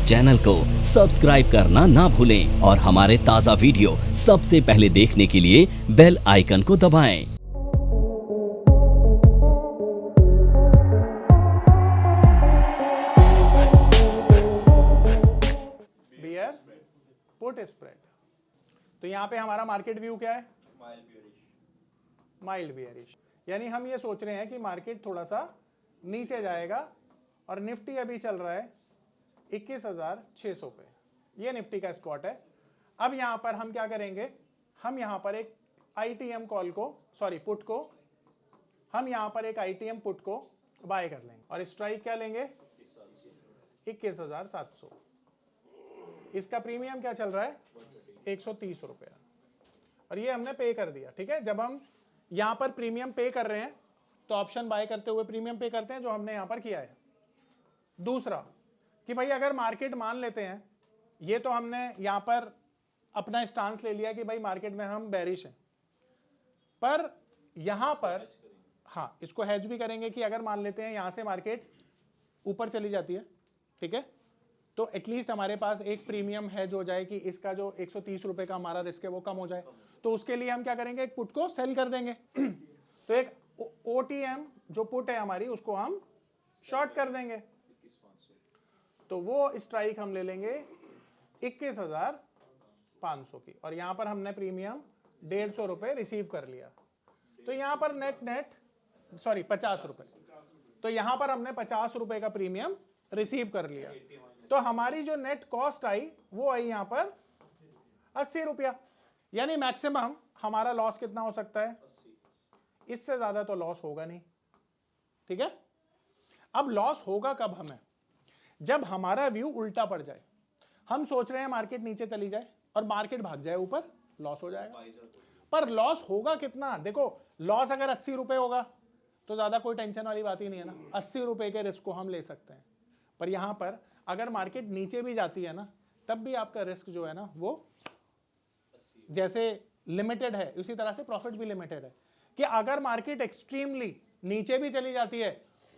Channel को subscribe करना ना भूलें और हमारे ताज़ा वीडियो सबसे पहले देखने के लिए बेल आइकन को दबाएं। Beer put spread. तो यहाँ पे हमारा मार्केट व्यू क्या है? Mild bearish. यानी हम ये सोच रहे हैं कि मार्केट थोड़ा सा नीचे जाएगा और निफ्टी अभी चल रहा है 21,600 पे। ये निफ्टी का स्पॉट है। अब यहाँ पर हम क्या करेंगे, हम यहाँ पर एक आईटीएम कॉल को पुट को हम यहाँ पर एक आईटीएम पुट को बाय कर लेंगे और स्ट्राइक क्या लेंगे? 21,700। इसका प्रीमियम क्या चल रहा है? 130 रुपया और ये हमने पे कर दिया। ठीक है, जब हम यहाँ पर प्रीमियम पे कर रहे हैं तो ऑप्शन बाय करते हुए प्रीमियम पे करते हैं, जो हमने यहाँ पर किया है। दूसरा कि भाई अगर मार्केट मान लेते हैं, ये तो हमने यहाँ पर अपना स्टांस ले लिया कि भाई मार्केट में हम बेरिश हैं, पर यहाँ पर हाँ इसको हेज भी करेंगे कि अगर मान लेते हैं यहाँ से मार्केट ऊपर चली जाती है, ठीक है, तो एटलीस्ट हमारे पास एक प्रीमियम हेज हो जाए कि इसका जो 130 रुपए का हमारा रिस्क है वो कम हो जाए। तो उसके लिए हम क्या करेंगे, एक पुट को सेल कर देंगे। तो एक ओटीएम जो पुट है हमारी उसको हम शॉर्ट कर देंगे। तो वो स्ट्राइक हम ले लेंगे 21,500 की और यहां पर हमने प्रीमियम 150 रुपए रिसीव कर लिया। तो यहां पर नेट 50 रुपए। तो यहां पर हमने 50 रुपए का प्रीमियम रिसीव कर लिया। तो हमारी जो नेट कॉस्ट आई वो आई यहां पर 80 रुपया। यानी मैक्सिमम हमारा लॉस कितना हो सकता है? इससे ज्यादा तो लॉस होगा नहीं। ठीक है, अब लॉस होगा कब हमें? जब हमारा व्यू उल्टा पड़ जाए। हम सोच रहे हैं मार्केट नीचे चली जाए और मार्केट भाग जाए ऊपर, लॉस हो जाएगा। पर लॉस होगा कितना? देखो, लॉस अगर 80 रुपए होगा तो ज्यादा कोई टेंशन वाली बात ही नहीं है ना। 80 रुपए के रिस्क को हम ले सकते हैं। पर यहां पर अगर मार्केट नीचे भी जाती है ना, तब भी आपका रिस्क जो है ना वो जैसे लिमिटेड है, उसी तरह से प्रॉफिट भी लिमिटेड है। कि अगर मार्केट एक्सट्रीमली नीचे भी चली जाती है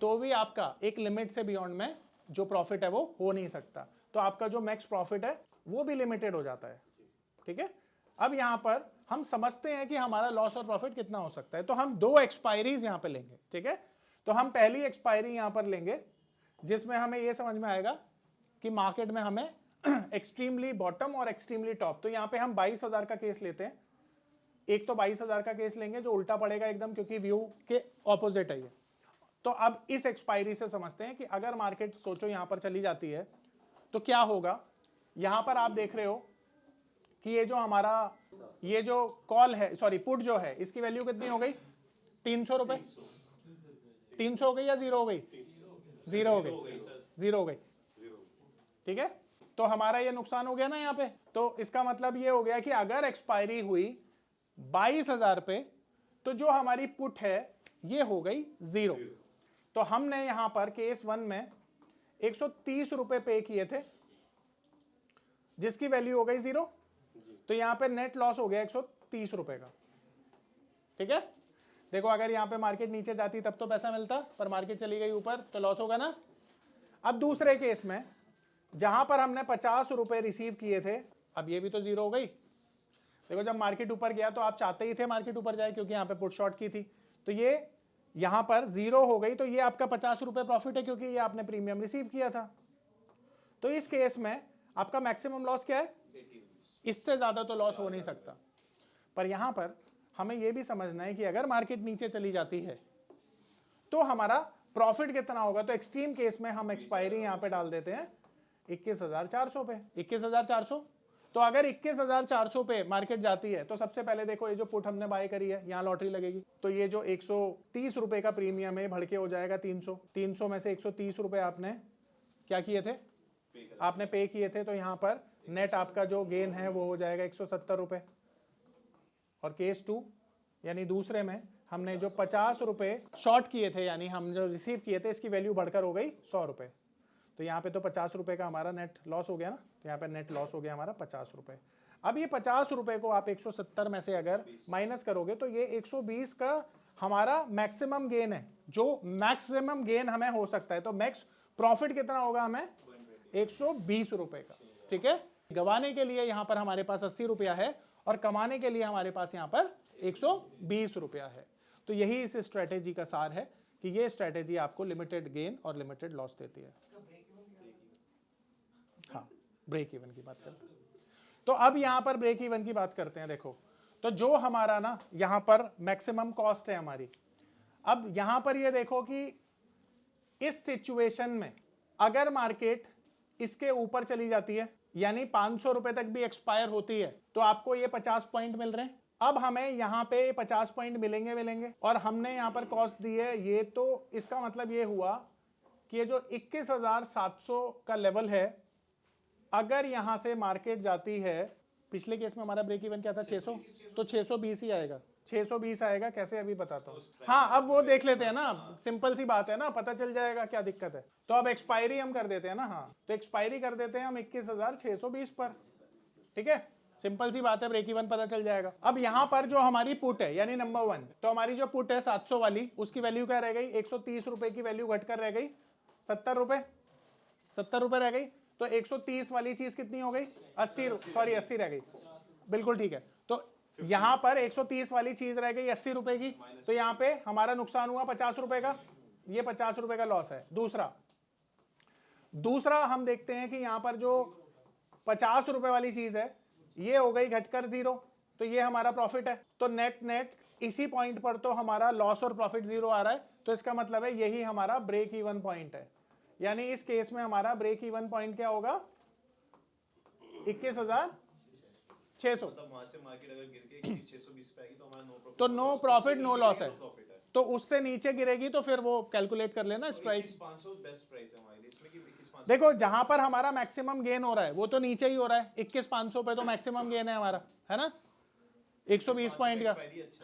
तो भी आपका एक लिमिट से बियॉन्ड में जो प्रॉफिट है वो हो नहीं सकता। तो आपका जो मैक्स प्रॉफिट है वो भी लिमिटेड हो जाता है। ठीक है, अब यहां पर हम समझते हैं कि हमारा लॉस और प्रॉफिट कितना हो सकता है। तो हम दो एक्सपायरीज यहां पर लेंगे। ठीक है, तो हम पहली एक्सपायरी यहां पर लेंगे जिसमें हमें यह समझ में आएगा कि मार्केट में हमें एक्सट्रीमली बॉटम और एक्सट्रीमली टॉप। तो यहां पे हम 22,000 का केस लेते हैं। एक तो 22,000 का केस लेंगे जो उल्टा पड़ेगा एकदम, क्योंकि व्यू के ऑपोजिट है ये। तो अब इस एक्सपायरी से समझते हैं कि अगर मार्केट सोचो यहां पर चली जाती है तो क्या होगा। यहां पर आप देख रहे हो कि ये जो हमारा ये जो कॉल है, पुट जो है, इसकी वैल्यू कितनी हो गई? 300 रुपए। 300 हो गई या 0 हो गई? 0 हो गई। 0 हो गई। ठीक है, तो हमारा ये नुकसान हो गया ना यहां पे। तो इसका मतलब ये हो गया कि अगर एक्सपायरी हुई 22,000 पे तो जो हमारी पुट है ये हो गई 0। तो हमने यहां पर केस 1 में 130 रुपए पे किए थे जिसकी वैल्यू हो गई 0। तो यहां पे नेट लॉस हो गया 130 रुपए का। ठीक है, देखो अगर यहां पे मार्केट नीचे जाती तब तो पैसा मिलता, पर मार्केट चली गई ऊपर तो लॉस होगा ना। अब दूसरे केस में जहां पर हमने 50 रुपए रिसीव किए थे, अब ये भी तो 0 हो गई। देखो जब मार्केट ऊपर गया तो आप चाहते ही थे मार्केट ऊपर जाए, क्योंकि यहां पे पुट शॉर्ट की थी। तो ये यहां पर 0 हो गई। तो ये आपका 50 रुपए प्रॉफिट है, क्योंकि ये आपने प्रीमियम रिसीव किया था। तो इस केस में आपका मैक्सिमम लॉस क्या है? इससे ज्यादा तो लॉस हो नहीं सकता। पर यहां पर हमें यह भी समझना है कि अगर मार्केट नीचे चली जाती है तो हमारा प्रॉफिट कितना होगा। तो एक्सट्रीम केस में हम एक्सपायरी यहां पे डाल देते हैं 21,400 पे। 21,400। तो अगर 21,400 पे मार्केट जाती है तो सबसे पहले देखो ये जो पुट हमने बाय करी है यहां लॉटरी लगेगी। तो ये जो 130 रुपए का प्रीमियम है भड़के हो जाएगा 300। 300 में से 130 रुपए आपने क्या किए थे? आपने पे किए थे। तो यहां पर नेट आपका जो गेन है वो हो जाएगा 170 रुपए। और केस 2 यानी दूसरे में हमने जो 50 रुपए शॉर्ट किए थे, यानी हम जो रिसीव किए थे, इसकी वैल्यू बढ़कर हो गई 100 रुपए। तो यहाँ पे तो 50 रुपए का हमारा नेट लॉस हो गया ना। तो यहाँ पे नेट लॉस हो गया हमारा 50 रुपए। अब ये 50 रुपए को आप 170 में से अगर माइनस करोगे तो ये 120 का हमारा मैक्सिमम गेन है, जो मैक्सिमम गेन हमें हो सकता है। तो मैक्स प्रॉफिट कितना होगा हमें? 120 रुपए का। ठीक है, गवाने के लिए यहां पर हमारे पास 80 रुपया है और कमाने के लिए हमारे पास यहां पर 120 रुपया है। तो यही इस स्ट्रेटेजी का सार है कि ये स्ट्रेटेजी आपको लिमिटेड गेन और लिमिटेड लॉस देती है। हाँ, ब्रेक इवन की बात करते हैं। तो अब यहां पर ब्रेक इवन की बात करते हैं। देखो, तो जो हमारा ना यहां पर मैक्सिमम कॉस्ट है हमारी, अब यहां पर ये देखो कि इस सिचुएशन में अगर मार्केट इसके ऊपर चली जाती है, यानी 500 रुपए तक भी एक्सपायर होती है, तो आपको ये 50 पॉइंट मिल रहे हैं। अब हमें यहां पे 50 पॉइंट मिलेंगे और हमने यहां पर कॉस्ट दी है ये, तो इसका मतलब ये हुआ कि ये जो 21,700 का लेवल है, अगर यहां से मार्केट जाती है, पिछले केस में हमारा ब्रेक इवन क्या था 600, तो 620 ही आएगा, 620 आएगा। कैसे अभी बताता हूँ। हाँ, अब वो देख लेते हैं ना, सिंपल सी बात है ना, पता चल जाएगा क्या दिक्कत है। तो अब एक्सपायरी हम कर देते हैं ना। हाँ, तो एक्सपायरी कर देते हैं हम 21,620 पर। ठीक है, सिंपल सी बात है, ब्रेक इवन पता चल जाएगा। अब यहां पर जो हमारी पुट है यानी नंबर 1, तो हमारी जो पुट है 700 वाली, उसकी वैल्यू क्या रह गई, 130 रुपए की वैल्यू घटकर रह गई 70 रुपए, 70 रुपए रह गई। तो 130 वाली चीज कितनी हो गई, 80 रह गई। बिल्कुल ठीक है, तो यहां पर 130 वाली चीज रह गई 80 रुपए की, तो यहां पे हमारा नुकसान हुआ 50 रुपए का, ये 50 रुपए का लॉस है। दूसरा हम देखते हैं कि यहां पर जो 50 रुपए वाली चीज है ये हो गई घटकर 0, तो ये हमारा प्रॉफिट है। तो नेट इसी पॉइंट पर तो हमारा लॉस और प्रॉफिट 0 आ रहा है, तो इसका मतलब है यही हमारा ब्रेक इवन पॉइंट है। यानी इस केस में हमारा ब्रेक इवन पॉइंट क्या होगा, 21,600। तो नो प्रॉफिट नो लॉस है। तो उससे नीचे गिरेगी तो फिर वो कैलकुलेट कर लेना स्ट्राइक। देखो, जहां पर हमारा मैक्सिमम गेन हो रहा है वो तो नीचे ही हो रहा है, 21,500 पे तो मैक्सिमम गेन है हमारा, है ना, 120 पॉइंट का।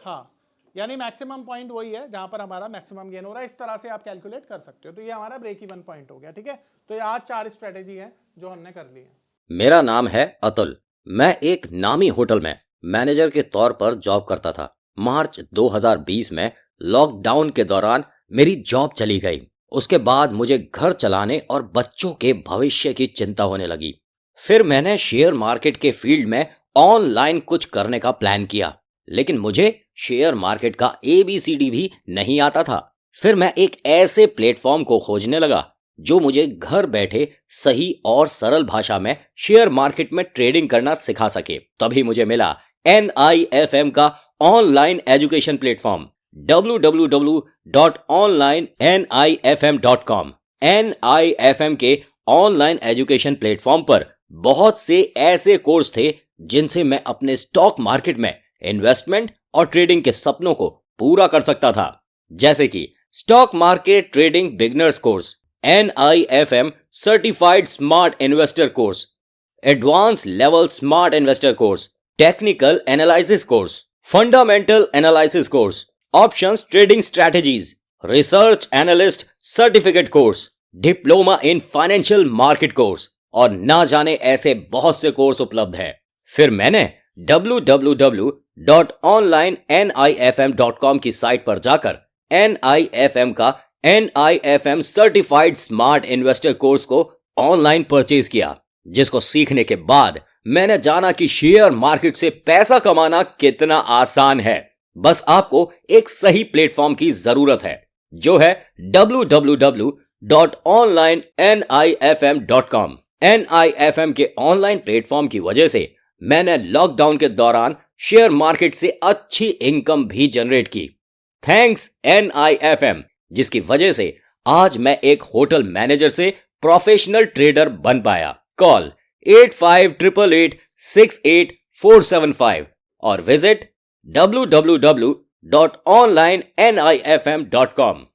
हाँ, यानी मैक्सिमम पॉइंट वही है जहां पर हमारा मैक्सिमम गेन हो रहा है। इस तरह से आप कैलकुलेट कर सकते हो। तो ये हमारा ब्रेक इवन पॉइंट हो गया। ठीक है, तो ये आज 4 स्ट्रेटेजी है जो हमने कर ली है। मेरा नाम है अतुल। मैं एक नामी होटल में मैनेजर के तौर पर जॉब करता था। मार्च 2020 में लॉकडाउन के दौरान मेरी जॉब चली गई। उसके बाद मुझे घर चलाने और बच्चों के भविष्य की चिंता होने लगी। फिर मैंने शेयर मार्केट के फील्ड में ऑनलाइन कुछ करने का प्लान किया, लेकिन मुझे शेयर मार्केट का ABCD भी नहीं आता था। फिर मैं एक ऐसे प्लेटफॉर्म को खोजने लगा जो मुझे घर बैठे सही और सरल भाषा में शेयर मार्केट में ट्रेडिंग करना सिखा सके। तभी मुझे मिला NIFM का online education platform www.onlinenifm.com। NIFM के ऑनलाइन एजुकेशन प्लेटफॉर्म पर बहुत से ऐसे कोर्स थे जिनसे मैं अपने स्टॉक मार्केट में इन्वेस्टमेंट और ट्रेडिंग के सपनों को पूरा कर सकता था, जैसे कि stock market trading beginners course, NIFM certified smart investor course, advance level smart investor course, technical analysis course, fundamental analysis course, options trading strategies, research analyst certificate course, diploma in financial market course और ना जाने ऐसे बहुत से course उपलब्ध है। फिर मैंने www.onlinenifm.com की साइट पर जाकर NIFM का NIFM certified smart investor course को ऑनलाइन परचेज किया, जिसको सीखने के बाद मैंने जाना कि शेयर मार्केट से पैसा कमाना कितना आसान है। बस आपको एक सही प्लेटफॉर्म की जरूरत है, जो है www.onlinenifm.com। NIFM के ऑनलाइन प्लेटफॉर्म की वजह से मैंने लॉकडाउन के दौरान शेयर मार्केट से अच्छी इनकम भी जनरेट की। थैंक्स NIFM, जिसकी वजह से आज मैं एक होटल मैनेजर से प्रोफेशनल ट्रेडर बन पाया। कॉल 8588688475 और विजिट www.onlinenifm.com।